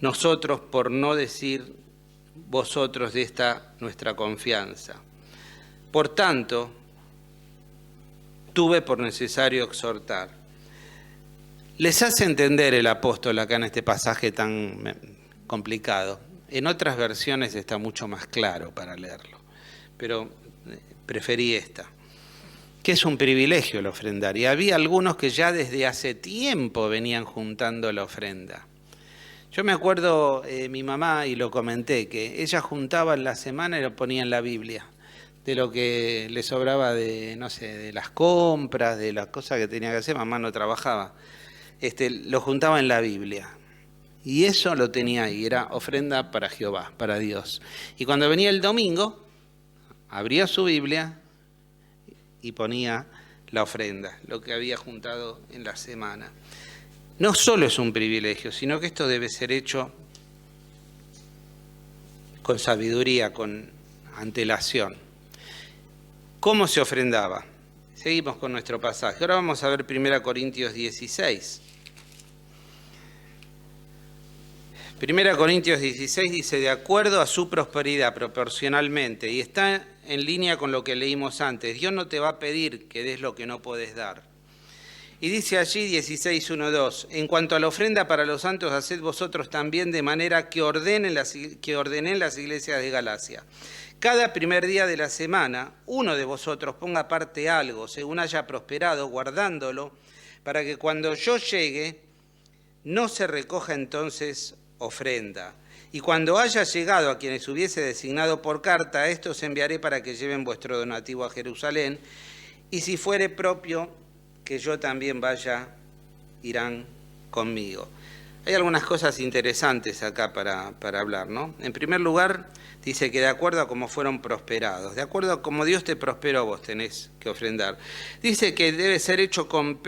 nosotros, por no decir vosotros, de esta nuestra confianza. Por tanto, tuve por necesario exhortar. Les hace entender el apóstol acá en este pasaje tan complicado. En otras versiones está mucho más claro para leerlo, pero preferí esta. Que es un privilegio el ofrendar. Y había algunos que ya desde hace tiempo venían juntando la ofrenda. Yo me acuerdo, mi mamá, y lo comenté, que ella juntaba en la semana y lo ponía en la Biblia, de lo que le sobraba de, no sé, de las compras, de las cosas que tenía que hacer. Mamá no trabajaba. Lo juntaba en la Biblia. Y eso lo tenía ahí, era ofrenda para Jehová, para Dios. Y cuando venía el domingo, abría su Biblia y ponía la ofrenda, lo que había juntado en la semana. No solo es un privilegio, sino que esto debe ser hecho con sabiduría, con antelación. ¿Cómo se ofrendaba? Seguimos con nuestro pasaje. Ahora vamos a ver 1 Corintios 16. 1 Corintios 16 dice, de acuerdo a su prosperidad, proporcionalmente, y está en línea con lo que leímos antes. Dios no te va a pedir que des lo que no podés dar. Y dice allí 16, 1, 2, en cuanto a la ofrenda para los santos, haced vosotros también de manera que ordenen las iglesias de Galacia. Cada primer día de la semana, uno de vosotros ponga aparte algo, según haya prosperado, guardándolo, para que cuando yo llegue, no se recoja entonces ofrenda. Y cuando haya llegado a quienes hubiese designado por carta, a estos enviaré para que lleven vuestro donativo a Jerusalén, y si fuere propio que yo también vaya, irán conmigo. Hay algunas cosas interesantes acá para hablar, ¿no? En primer lugar, dice que de acuerdo a cómo fueron prosperados, de acuerdo a cómo Dios te prosperó, vos tenés que ofrendar. Dice que debe ser hecho con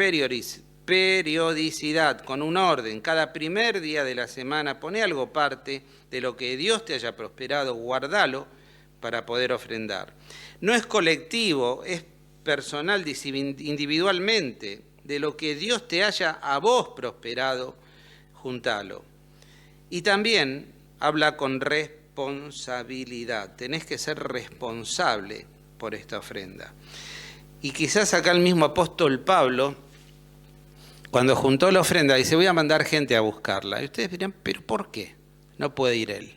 periodicidad, con un orden. Cada primer día de la semana poné algo parte de lo que Dios te haya prosperado, guardalo para poder ofrendar. No es colectivo, es personal, individualmente. De lo que Dios te haya a vos prosperado, juntalo. Y también habla con responsabilidad. Tenés que ser responsable por esta ofrenda. Y quizás acá el mismo apóstol Pablo, cuando juntó la ofrenda, dice, voy a mandar gente a buscarla. Y ustedes dirán, ¿pero por qué no puede ir él?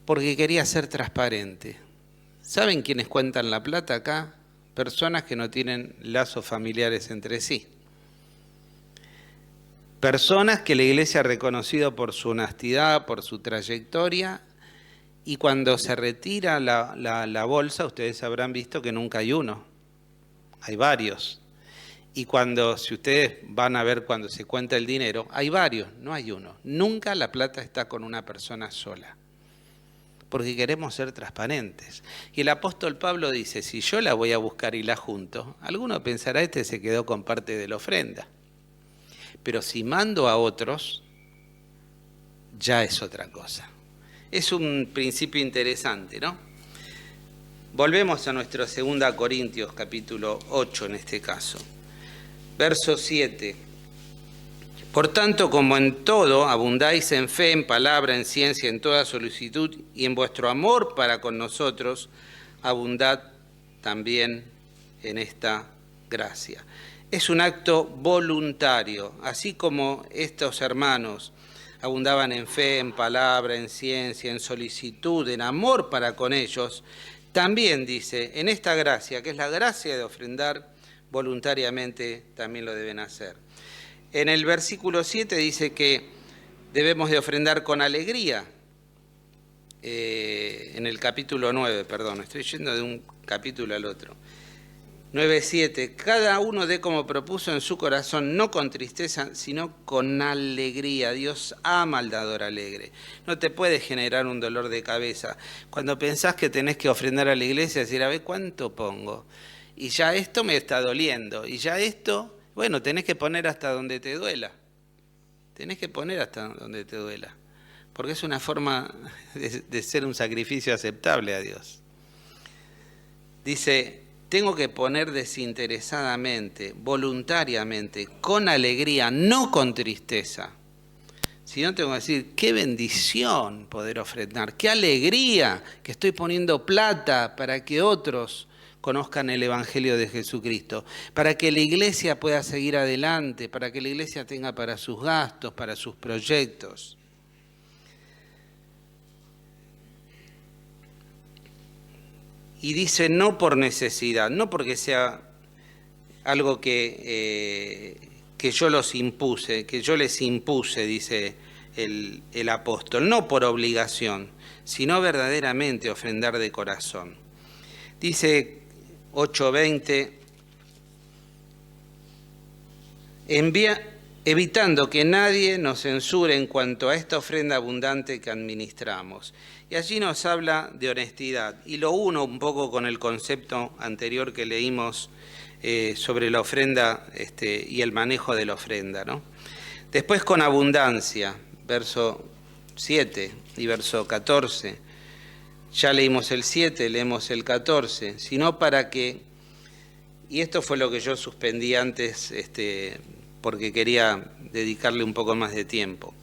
Porque quería ser transparente. ¿Saben quiénes cuentan la plata acá? Personas que no tienen lazos familiares entre sí. Personas que la iglesia ha reconocido por su honestidad, por su trayectoria, y cuando se retira la bolsa, ustedes habrán visto que nunca hay uno, hay varios. Y si ustedes van a ver cuando se cuenta el dinero, hay varios, no hay uno. Nunca la plata está con una persona sola, porque queremos ser transparentes. Y el apóstol Pablo dice, si yo la voy a buscar y la junto, alguno pensará, este se quedó con parte de la ofrenda. Pero si mando a otros, ya es otra cosa. Es un principio interesante, ¿no? Volvemos a nuestro 2 Corintios, capítulo 8 en este caso. Verso 7. Por tanto, como en todo abundáis en fe, en palabra, en ciencia, en toda solicitud, y en vuestro amor para con nosotros, abundad también en esta gracia. Es un acto voluntario, así como estos hermanos abundaban en fe, en palabra, en ciencia, en solicitud, en amor para con ellos, también dice, en esta gracia, que es la gracia de ofrendar voluntariamente, también lo deben hacer. En el versículo 7 dice que debemos de ofrendar con alegría. En el capítulo 9, perdón, estoy yendo de un capítulo al otro. 9:7, cada uno dé como propuso en su corazón, no con tristeza, sino con alegría. Dios ama al dador alegre. No te puede generar un dolor de cabeza. Cuando pensás que tenés que ofrendar a la iglesia, decir, a ver, ¿cuánto pongo? Y ya esto me está doliendo. Y ya esto, bueno, tenés que poner hasta donde te duela. Tenés que poner hasta donde te duela. Porque es una forma de ser un sacrificio aceptable a Dios. Dice, tengo que poner desinteresadamente, voluntariamente, con alegría, no con tristeza. Si no, tengo que decir, qué bendición poder ofrendar, qué alegría que estoy poniendo plata para que otros conozcan el Evangelio de Jesucristo, para que la iglesia pueda seguir adelante, para que la iglesia tenga para sus gastos, para sus proyectos. Y dice no por necesidad, no porque sea algo que yo los impuse, que yo les impuse, dice el apóstol, no por obligación, sino verdaderamente ofrendar de corazón. Dice 8:20, evitando que nadie nos censure en cuanto a esta ofrenda abundante que administramos. Y allí nos habla de honestidad, y lo uno un poco con el concepto anterior que leímos sobre la ofrenda y el manejo de la ofrenda, ¿no? Después con abundancia, verso 7 y verso 14. Ya leímos el 7, leemos el 14, sino para que, y esto fue lo que yo suspendí antes porque quería dedicarle un poco más de tiempo.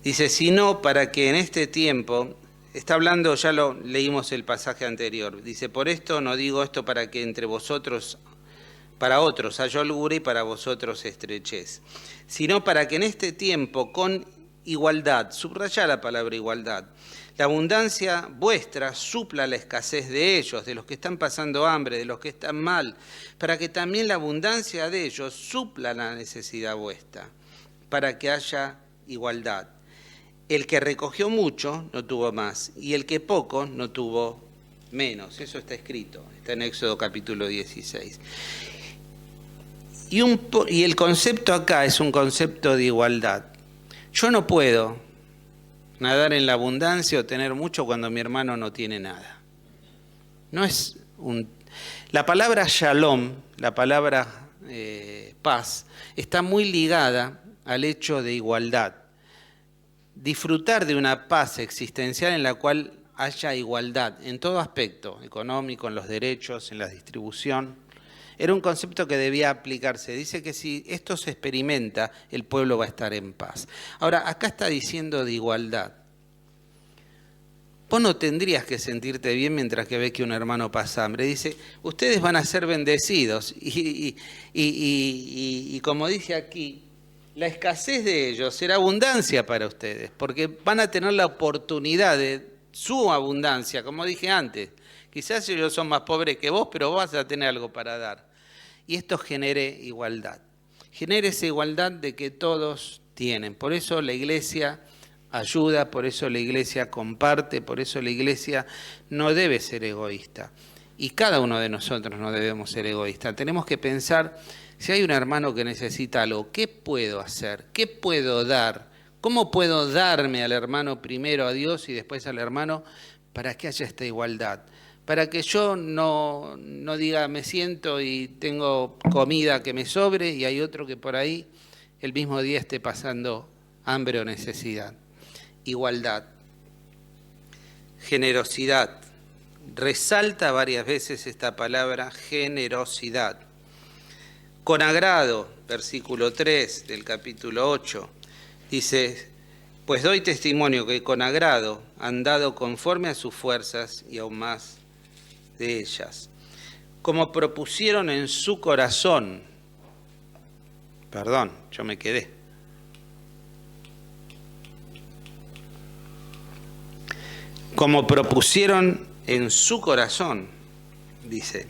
Dice, sino para que en este tiempo, está hablando, ya lo leímos el pasaje anterior, dice, por esto no digo esto para que entre vosotros, para otros haya holgura y para vosotros estrechez, sino para que en este tiempo con igualdad, subraya la palabra igualdad, la abundancia vuestra supla la escasez de ellos, de los que están pasando hambre, de los que están mal, para que también la abundancia de ellos supla la necesidad vuestra, para que haya igualdad. El que recogió mucho no tuvo más, y el que poco no tuvo menos. Eso está escrito, está en Éxodo capítulo 16. Y el concepto acá es un concepto de igualdad. Yo no puedo nadar en la abundancia o tener mucho cuando mi hermano no tiene nada. No es La palabra shalom, la palabra paz, está muy ligada al hecho de igualdad. Disfrutar de una paz existencial en la cual haya igualdad en todo aspecto, económico, en los derechos, en la distribución, era un concepto que debía aplicarse. Dice que si esto se experimenta, el pueblo va a estar en paz. Ahora, acá está diciendo de igualdad. Vos no tendrías que sentirte bien mientras que ves que un hermano pasa hambre. Dice, ustedes van a ser bendecidos. Y como dice aquí, la escasez de ellos será abundancia para ustedes, porque van a tener la oportunidad de su abundancia, como dije antes. Quizás ellos son más pobres que vos, pero vos vas a tener algo para dar. Y esto genere igualdad. Genere esa igualdad de que todos tienen. Por eso la iglesia ayuda, por eso la iglesia comparte, por eso la iglesia no debe ser egoísta. Y cada uno de nosotros no debemos ser egoístas. Tenemos que pensar, si hay un hermano que necesita algo, ¿qué puedo hacer? ¿Qué puedo dar? ¿Cómo puedo darme al hermano primero a Dios y después al hermano para que haya esta igualdad? Para que yo no diga me siento y tengo comida que me sobre y hay otro que por ahí el mismo día esté pasando hambre o necesidad. Igualdad. Generosidad. Resalta varias veces esta palabra generosidad. Con agrado, versículo 3 del capítulo 8, dice, pues doy testimonio que con agrado han dado conforme a sus fuerzas y aún más de ellas. Como propusieron en su corazón, perdón, yo me quedé. Como propusieron en su corazón, dice,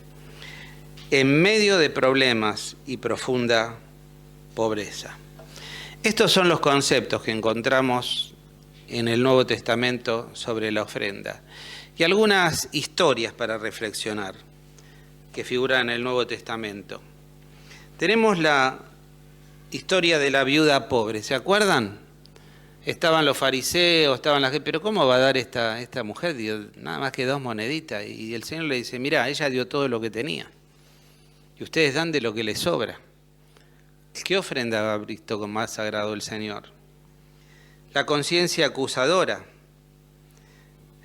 en medio de problemas y profunda pobreza. Estos son los conceptos que encontramos en el Nuevo Testamento sobre la ofrenda. Y algunas historias para reflexionar que figuran en el Nuevo Testamento. Tenemos la historia de la viuda pobre, ¿se acuerdan? Estaban los fariseos, estaban las gente, pero ¿cómo va a dar esta mujer? Dio nada más que 2 moneditas. Y el Señor le dice, mirá, ella dio todo lo que tenía. Y ustedes dan de lo que les sobra. ¿Qué ofrenda ha visto con más agrado el Señor? La conciencia acusadora.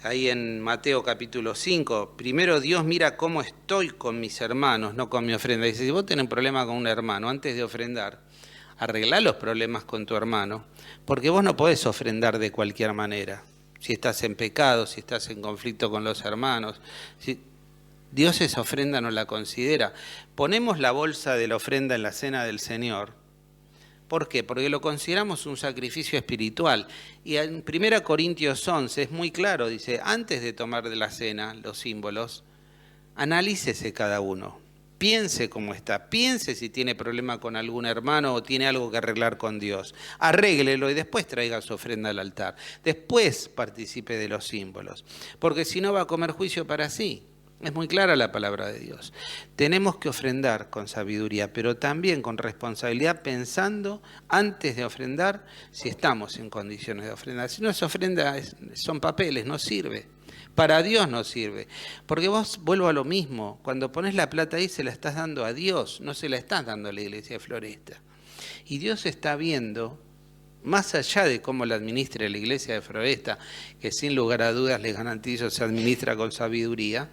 Ahí en Mateo capítulo 5, primero Dios mira cómo estoy con mis hermanos, no con mi ofrenda. Dice, si vos tenés un problema con un hermano, antes de ofrendar, arreglá los problemas con tu hermano, porque vos no podés ofrendar de cualquier manera. Si estás en pecado, si estás en conflicto con los hermanos, Dios esa ofrenda no la considera. Ponemos la bolsa de la ofrenda en la cena del Señor. ¿Por qué? Porque lo consideramos un sacrificio espiritual. Y en 1 Corintios 11 es muy claro, dice, antes de tomar de la cena los símbolos, analícese cada uno. Piense cómo está, piense si tiene problema con algún hermano o tiene algo que arreglar con Dios. Arréglelo y después traiga su ofrenda al altar. Después participe de los símbolos. Porque si no va a comer juicio para sí. Es muy clara la palabra de Dios. Tenemos que ofrendar con sabiduría, pero también con responsabilidad, pensando antes de ofrendar si estamos en condiciones de ofrendar. Si no es ofrenda, son papeles, no sirve. Para Dios no sirve. Porque vos, vuelvo a lo mismo, cuando pones la plata ahí se la estás dando a Dios, no se la estás dando a la iglesia de Floresta. Y Dios está viendo, más allá de cómo la administre la iglesia de Floresta, que sin lugar a dudas les garantizo se administra con sabiduría,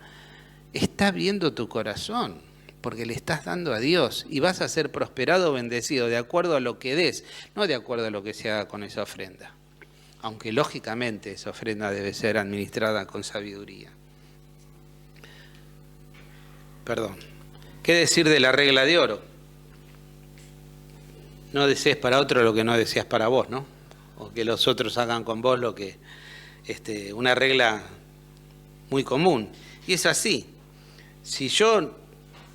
está viendo tu corazón, porque le estás dando a Dios y vas a ser prosperado o bendecido de acuerdo a lo que des, no de acuerdo a lo que se haga con esa ofrenda. Aunque lógicamente esa ofrenda debe ser administrada con sabiduría. Perdón. ¿Qué decir de la regla de oro? No desees para otro lo que no deseas para vos, ¿no? O que los otros hagan con vos lo que... una regla muy común. Y es así. Si yo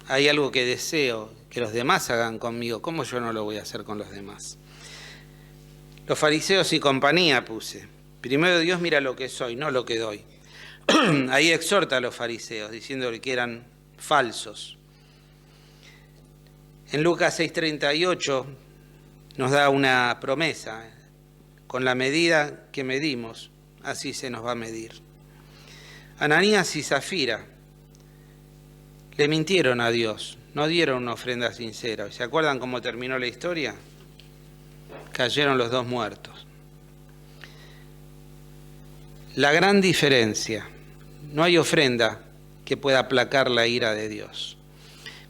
hay algo que deseo que los demás hagan conmigo, ¿cómo yo no lo voy a hacer con los demás? Los fariseos y compañía puse. Primero Dios mira lo que soy, no lo que doy. Ahí exhorta a los fariseos, diciéndole que eran falsos. En Lucas 6:38 nos da una promesa: con la medida que medimos, así se nos va a medir. Ananías y Zafira le mintieron a Dios, no dieron una ofrenda sincera. ¿Se acuerdan cómo terminó la historia? Cayeron los dos muertos. La gran diferencia: no hay ofrenda que pueda aplacar la ira de Dios.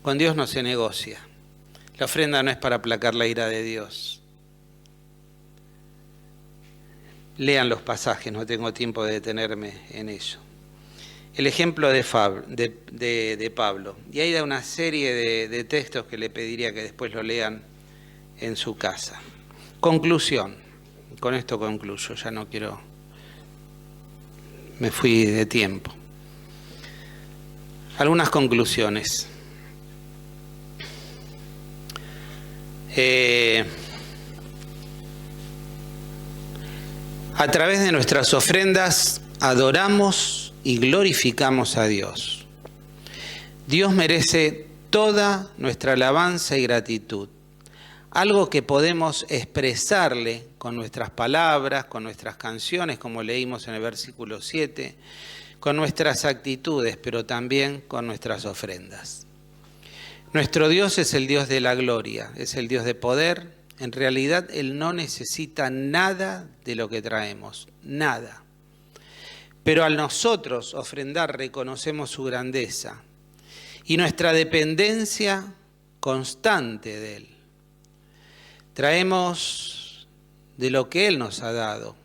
Con Dios no se negocia. La ofrenda no es para aplacar la ira de Dios. Lean los pasajes, no tengo tiempo de detenerme en eso. El ejemplo de Pablo. Y ahí da una serie de textos que le pediría que después lo lean en su casa. Conclusión. Con esto concluyo, ya no quiero... Me fui de tiempo. Algunas conclusiones. A través de nuestras ofrendas adoramos y glorificamos a Dios. Dios merece toda nuestra alabanza y gratitud. Algo que podemos expresarle con nuestras palabras, con nuestras canciones, como leímos en el versículo 7, con nuestras actitudes, pero también con nuestras ofrendas. Nuestro Dios es el Dios de la gloria, es el Dios de poder. En realidad, Él no necesita nada de lo que traemos, nada. Pero al nosotros ofrendar, reconocemos su grandeza y nuestra dependencia constante de Él. Traemos de lo que Él nos ha dado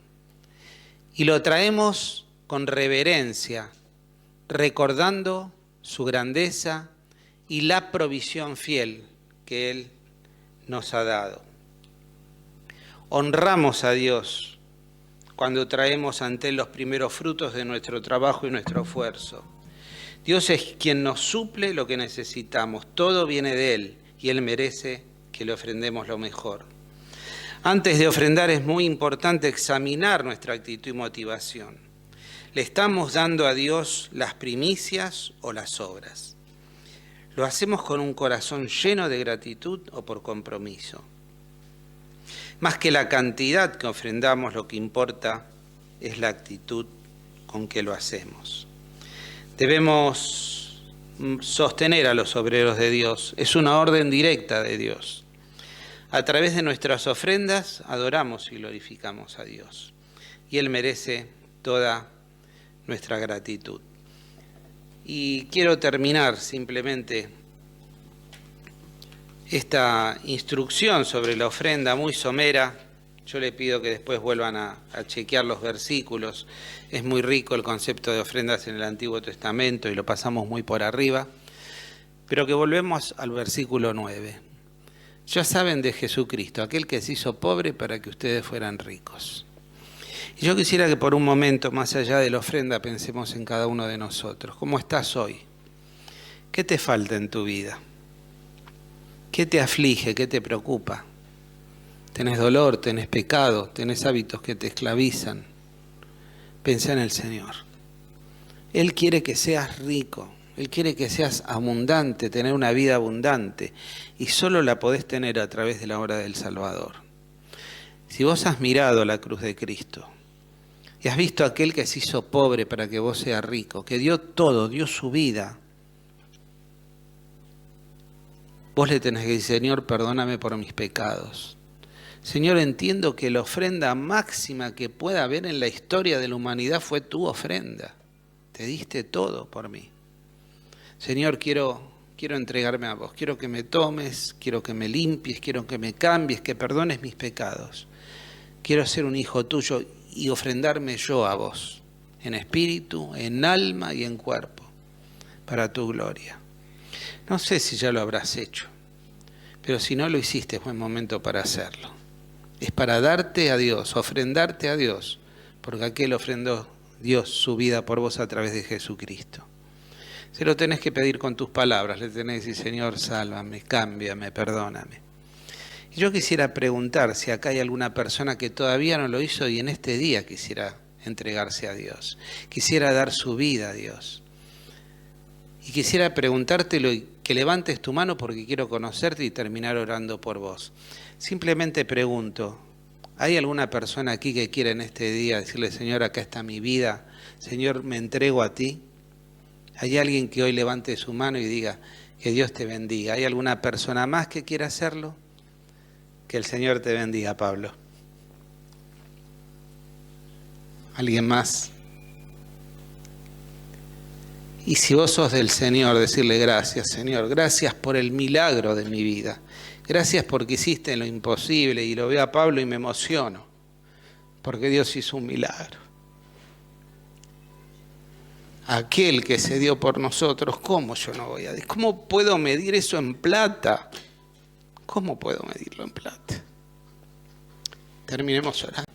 y lo traemos con reverencia, recordando su grandeza y la provisión fiel que Él nos ha dado. Honramos a Dios cuando traemos ante Él los primeros frutos de nuestro trabajo y nuestro esfuerzo. Dios es quien nos suple lo que necesitamos, todo viene de Él y Él merece que le ofrendemos lo mejor. Antes de ofrendar es muy importante examinar nuestra actitud y motivación. ¿Le estamos dando a Dios las primicias o las obras? ¿Lo hacemos con un corazón lleno de gratitud o por compromiso? Más que la cantidad que ofrendamos, lo que importa es la actitud con que lo hacemos. Debemos sostener a los obreros de Dios. Es una orden directa de Dios. A través de nuestras ofrendas adoramos y glorificamos a Dios. Y Él merece toda nuestra gratitud. Y quiero terminar simplemente esta instrucción sobre la ofrenda muy somera. Yo le pido que después vuelvan a chequear los versículos. Es muy rico el concepto de ofrendas en el Antiguo Testamento y lo pasamos muy por arriba. Pero que volvemos al versículo 9. Ya saben de Jesucristo, aquel que se hizo pobre para que ustedes fueran ricos. Y yo quisiera que por un momento, más allá de la ofrenda, pensemos en cada uno de nosotros. ¿Cómo estás hoy? ¿Qué te falta en tu vida? ¿Qué te aflige? ¿Qué te preocupa? ¿Tenés dolor? ¿Tenés pecado? ¿Tenés hábitos que te esclavizan? Pensá en el Señor. Él quiere que seas rico. Él quiere que seas abundante, tener una vida abundante. Y solo la podés tener a través de la obra del Salvador. Si vos has mirado la cruz de Cristo y has visto a aquel que se hizo pobre para que vos seas rico, que dio todo, dio su vida, vos le tenés que decir: Señor, perdóname por mis pecados. Señor, entiendo que la ofrenda máxima que pueda haber en la historia de la humanidad fue tu ofrenda. Te diste todo por mí. Señor, quiero entregarme a vos. Quiero que me tomes, quiero que me limpies, quiero que me cambies, que perdones mis pecados. Quiero ser un hijo tuyo y ofrendarme yo a vos, en espíritu, en alma y en cuerpo, para tu gloria. No sé si ya lo habrás hecho, pero si no lo hiciste, es buen momento para hacerlo. Es para darte a Dios, ofrendarte a Dios, porque aquel ofrendó Dios su vida por vos a través de Jesucristo. Se lo tenés que pedir con tus palabras, le tenés que decir: Señor, sálvame, cámbiame, perdóname. Yo quisiera preguntar si acá hay alguna persona que todavía no lo hizo y en este día quisiera entregarse a Dios, quisiera dar su vida a Dios. Y quisiera preguntártelo y que levantes tu mano porque quiero conocerte y terminar orando por vos. Simplemente pregunto, ¿hay alguna persona aquí que quiera en este día decirle, Señor, acá está mi vida, Señor, me entrego a ti? ¿Hay alguien que hoy levante su mano y diga, que Dios te bendiga? ¿Hay alguna persona más que quiera hacerlo? Que el Señor te bendiga, Pablo. ¿Alguien más? Y si vos sos del Señor, decirle gracias, Señor, gracias por el milagro de mi vida. Gracias porque hiciste lo imposible, y lo veo a Pablo y me emociono, porque Dios hizo un milagro. Aquel que se dio por nosotros, ¿cómo yo no voy a decir? ¿Cómo puedo medir eso en plata? ¿Cómo puedo medirlo en plata? Terminemos orando.